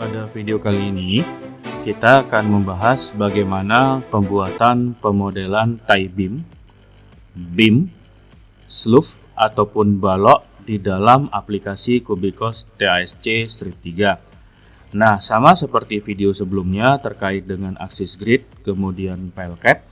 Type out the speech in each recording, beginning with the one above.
Pada video kali ini, kita akan membahas bagaimana pembuatan pemodelan tie beam, slough ataupun balok di dalam aplikasi Cubicos TASC Strip 3. Nah, sama seperti video sebelumnya terkait dengan axis grid, kemudian file cap.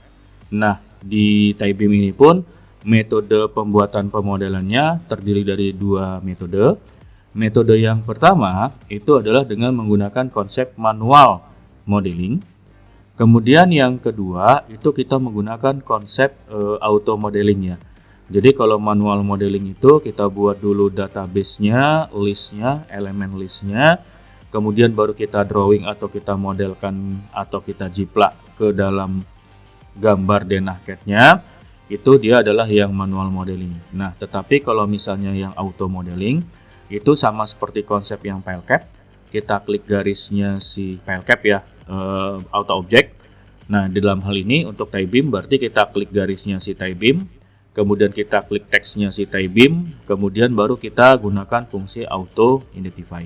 Nah, di tie beam ini pun metode pembuatan pemodelannya terdiri dari dua metode. Metode yang pertama itu adalah dengan menggunakan konsep manual modeling. Kemudian yang kedua itu kita menggunakan konsep auto modeling ya. Jadi kalau manual modeling itu kita buat dulu database-nya, list-nya, elemen list-nya, kemudian baru kita drawing atau kita modelkan atau kita jiplak ke dalam gambar denah CAD-nya. Itu dia adalah yang manual modeling. Nah, tetapi kalau misalnya yang auto modeling itu sama seperti konsep yang file cap. Kita klik garisnya si file cap ya, auto object. Nah, di dalam hal ini untuk tie beam berarti kita klik garisnya si tie beam, kemudian kita klik teksnya si tie beam, kemudian baru kita gunakan fungsi auto identify.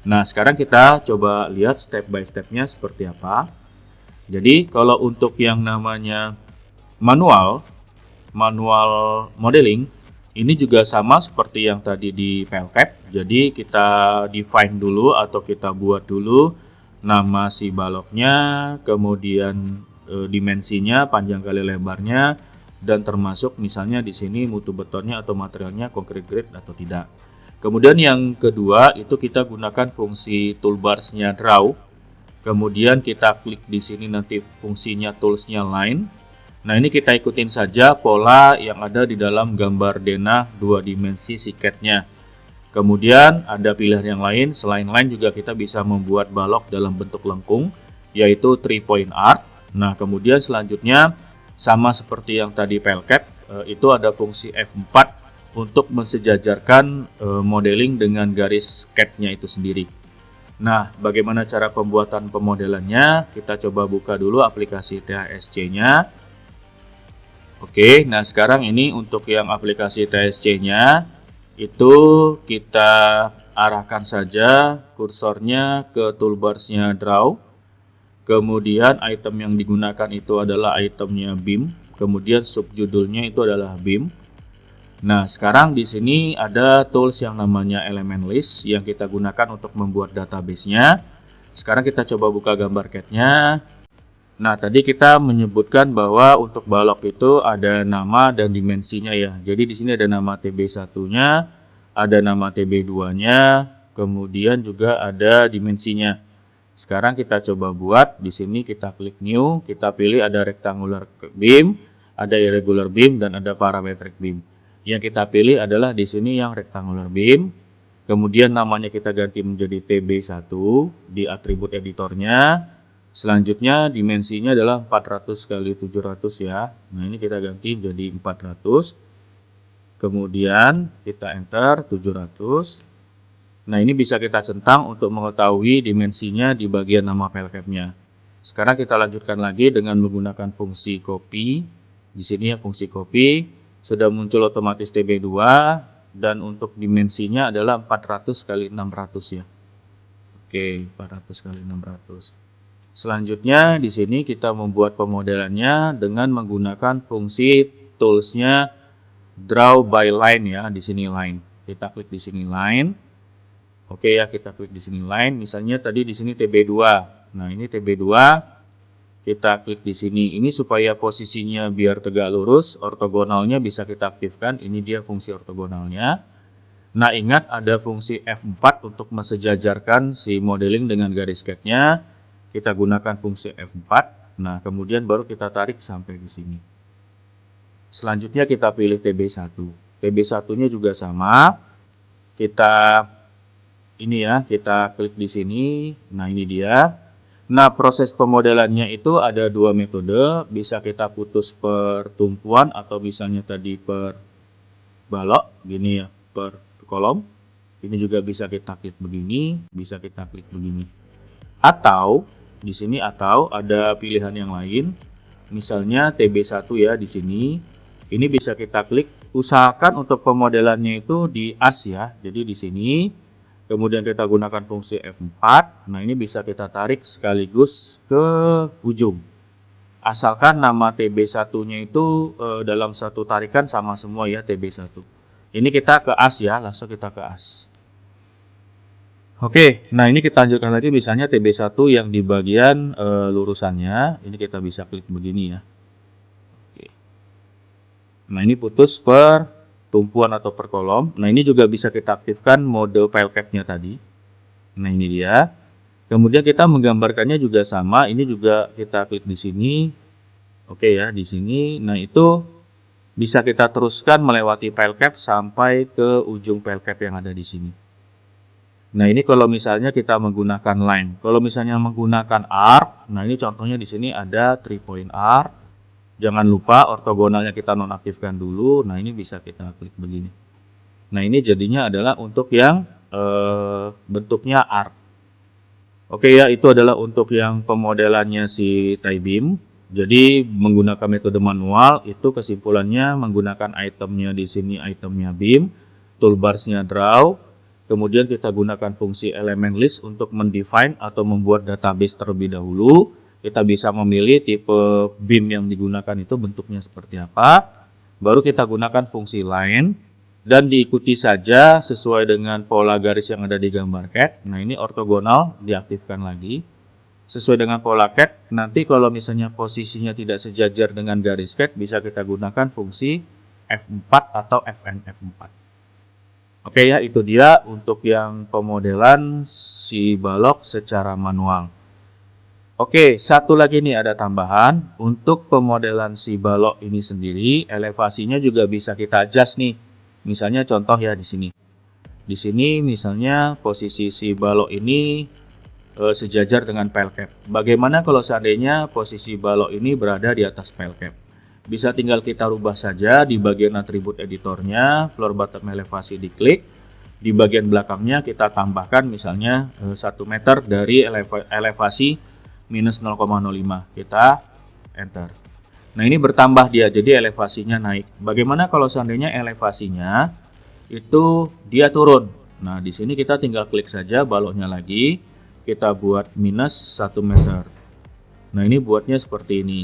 Nah, sekarang kita coba lihat step by stepnya seperti apa. Jadi kalau untuk yang namanya manual modeling ini juga sama seperti yang tadi di file cap. Jadi kita define dulu atau kita buat dulu nama si baloknya, kemudian dimensinya, panjang kali lebarnya, dan termasuk misalnya di sini mutu betonnya atau materialnya concrete grade atau tidak. Kemudian yang kedua itu kita gunakan fungsi toolbarsnya draw. Kemudian kita klik di sini nanti fungsinya toolsnya line. Nah, ini kita ikutin saja pola yang ada di dalam gambar denah dua dimensi si CAD-nya. Kemudian ada pilihan yang lain, selain line juga kita bisa membuat balok dalam bentuk lengkung, yaitu 3-point arc. Nah, kemudian selanjutnya sama seperti yang tadi file cap, itu ada fungsi F4 untuk mensejajarkan modeling dengan garis CAD-nya itu sendiri. Nah, bagaimana cara pembuatan pemodelannya? Kita coba buka dulu aplikasi TASC-nya. Oke, nah sekarang ini untuk yang aplikasi TASC-nya itu kita arahkan saja kursornya ke toolbarsnya draw. Kemudian item yang digunakan itu adalah itemnya beam. Kemudian subjudulnya itu adalah beam. Nah, sekarang di sini ada tools yang namanya elemen list yang kita gunakan untuk membuat database-nya. Sekarang kita coba buka gambar CAD-nya. Nah, tadi kita menyebutkan bahwa untuk balok itu ada nama dan dimensinya ya. Jadi di sini ada nama TB1-nya, ada nama TB2-nya, kemudian juga ada dimensinya. Sekarang kita coba buat. Di sini kita klik new, kita pilih ada rectangular beam, ada irregular beam, dan ada parametric beam. Yang kita pilih adalah di sini yang rectangular beam. Kemudian namanya kita ganti menjadi TB1 di atribut editornya. Selanjutnya dimensinya adalah 400 kali 700 ya. Nah, ini kita ganti menjadi 400. Kemudian kita enter 700. Nah, ini bisa kita centang untuk mengetahui dimensinya di bagian nama file cap-nya. Sekarang kita lanjutkan lagi dengan menggunakan fungsi copy. Di sini ya fungsi copy sudah muncul otomatis TB2 dan untuk dimensinya adalah 400 kali 600 ya. Oke, 400 kali 600. Selanjutnya di sini kita membuat pemodelannya dengan menggunakan fungsi toolsnya draw by line ya, di sini line. Kita klik di sini line. Oke ya, kita klik di sini line. Misalnya tadi di sini TB2. Nah, ini TB2. Kita klik di sini. Ini supaya posisinya biar tegak lurus, ortogonalnya bisa kita aktifkan. Ini dia fungsi ortogonalnya. Nah, ingat ada fungsi F4 untuk mensejajarkan si modeling dengan garis CAD-nya. Kita gunakan fungsi F4. Nah, kemudian baru kita tarik sampai di sini. Selanjutnya kita pilih TB1. TB1-nya juga sama. Kita klik di sini. Nah, ini dia. Nah, proses pemodelannya itu ada dua metode. Bisa kita putus per tumpuan atau misalnya tadi per balok, gini ya, per kolom. Ini juga bisa kita klik begini, bisa kita klik begini. Atau di sini ada pilihan yang lain, misalnya TB1 ya di sini. Ini bisa kita klik. Usahakan untuk pemodelannya itu di as ya. Jadi di sini Kemudian kita gunakan fungsi F4. Nah, ini bisa kita tarik sekaligus ke ujung. Asalkan nama TB1-nya itu dalam satu tarikan sama semua ya, TB1. Ini kita ke as ya, langsung kita ke as. Oke, nah ini kita lanjutkan lagi misalnya TB1 yang di bagian lurusannya. Ini kita bisa klik begini ya. Oke. Nah, ini putus per tumpuan atau per kolom. Nah, ini juga bisa kita aktifkan mode file cap-nya tadi. Nah, ini dia. Kemudian kita menggambarkannya juga sama. Ini juga kita klik di sini. Oke ya, di sini. Nah, itu bisa kita teruskan melewati file cap sampai ke ujung file cap yang ada di sini. Nah, ini kalau misalnya kita menggunakan line. Kalau misalnya menggunakan arc, nah ini contohnya di sini ada 3 point arc. Jangan lupa ortogonalnya kita nonaktifkan dulu. Nah, ini bisa kita klik begini. Nah, ini jadinya adalah untuk yang bentuknya arc. Oke ya, itu adalah untuk yang pemodelannya si tie beam. Jadi menggunakan metode manual itu kesimpulannya menggunakan itemnya di sini itemnya beam, toolbarsnya draw. Kemudian kita gunakan fungsi elemen list untuk mendefine atau membuat database terlebih dahulu. Kita bisa memilih tipe beam yang digunakan itu bentuknya seperti apa. Baru kita gunakan fungsi line dan diikuti saja sesuai dengan pola garis yang ada di gambar CAD. Nah, ini ortogonal diaktifkan lagi. Sesuai dengan pola CAD, nanti kalau misalnya posisinya tidak sejajar dengan garis CAD, bisa kita gunakan fungsi F4 atau FN-F4. Oke ya, itu dia untuk yang pemodelan si balok secara manual. Oke, satu lagi nih ada tambahan. Untuk pemodelan si balok ini sendiri, elevasinya juga bisa kita adjust nih. Misalnya contoh ya di sini. Di sini misalnya posisi si balok ini sejajar dengan file cap. Bagaimana kalau seandainya posisi balok ini berada di atas file cap? Bisa tinggal kita rubah saja di bagian atribut editornya, floor bottom elevasi diklik. Di bagian belakangnya kita tambahkan misalnya 1 meter dari elevasi minus 0,05. Kita enter. Nah, ini bertambah dia, jadi elevasinya naik. Bagaimana kalau seandainya elevasinya itu dia turun? Nah, di sini kita tinggal klik saja baloknya lagi. Kita buat minus 1 meter. Nah, ini buatnya seperti ini.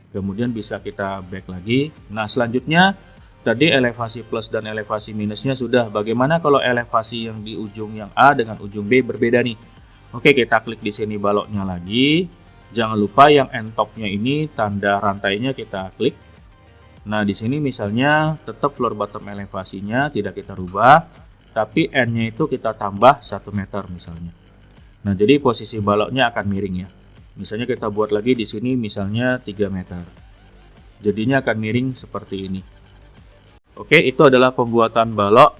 Kemudian bisa kita back lagi. Nah, selanjutnya tadi elevasi plus dan elevasi minusnya sudah. Bagaimana kalau elevasi yang di ujung yang A dengan ujung B berbeda nih? Oke, kita klik di sini baloknya lagi. Jangan lupa yang end top-nya ini tanda rantainya kita klik. Nah, di sini misalnya tetap floor bottom elevasinya tidak kita rubah, tapi end-nya itu kita tambah 1 meter misalnya. Nah, jadi posisi baloknya akan miring ya. Misalnya kita buat lagi di sini misalnya 3 meter. Jadinya akan miring seperti ini. Oke, itu adalah pembuatan balok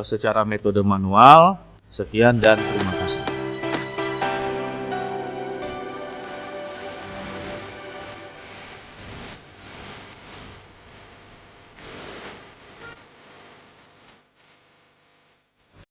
secara metode manual. Sekian dan terima kasih.